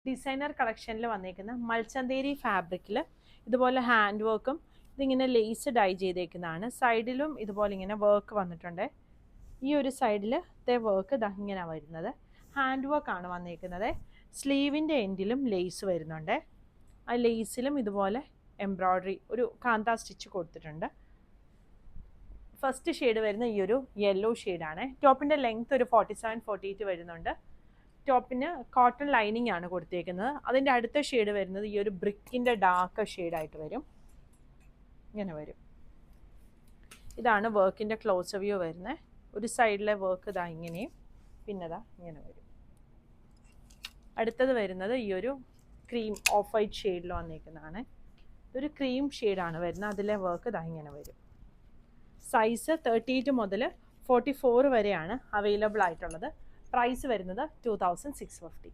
Designer കളക്ഷനിൽ വന്നേക്കുന്ന മൽച്ചന്തേരി ഫാബ്രിക്കിൽ ഇതുപോലെ ഹാൻഡ് വർക്കും ഇതിങ്ങനെ ലേസ് ഡൈ ചെയ്തേക്കുന്നതാണ്. സൈഡിലും ഇതുപോലെ ഇങ്ങനെ വർക്ക് വന്നിട്ടുണ്ട്. ഈ ഒരു സൈഡിൽ വർക്ക് ഇങ്ങനെ വരുന്നത് ഹാൻഡ് വർക്കാണ് വന്നേക്കുന്നത്. സ്ലീവിൻ്റെ എൻഡിലും ലേസ് വരുന്നുണ്ട്. ആ ലേസിലും ഇതുപോലെ എംബ്രോയ്ഡറി ഒരു കാന്ത സ്റ്റിച്ച് കൊടുത്തിട്ടുണ്ട്. ഫസ്റ്റ് ഷെയ്ഡ് വരുന്ന ഈ ഒരു യെല്ലോ ഷെയ്ഡാണ്. ടോപ്പിൻ്റെ ലെങ്ത് ഒരു 47-48 വരുന്നുണ്ട്. ടോപ്പിന് കോട്ടൺ ലൈനിങ് ആണ് കൊടുത്തേക്കുന്നത്. അതിൻ്റെ അടുത്ത ഷെയ്ഡ് വരുന്നത് ഈ ഒരു ബ്രിക്കിൻ്റെ ഡാർക്ക് ഷെയ്ഡായിട്ട് വരും. ഇങ്ങനെ വരും. ഇതാണ് വർക്കിൻ്റെ ക്ലോസ് വ്യൂ വരുന്നത്. ഒരു സൈഡിലെ വർക്ക് ഇതാ ഇങ്ങനെയും പിന്നെ ഇതാ ഇങ്ങനെ വരും. അടുത്തത് വരുന്നത് ഈ ഒരു ക്രീം ഓഫ് വൈറ്റ് ഷെയ്ഡിൽ വന്നേക്കുന്നതാണ്. ഇതൊരു ക്രീം ഷെയ്ഡാണ് വരുന്നത്. അതിലെ വർക്ക് ഇതാ ഇങ്ങനെ വരും. സൈസ് 38 മുതൽ 44 വരെയാണ് അവൈലബിൾ ആയിട്ടുള്ളത്. പ്രൈസ് വരുന്നത് 2650.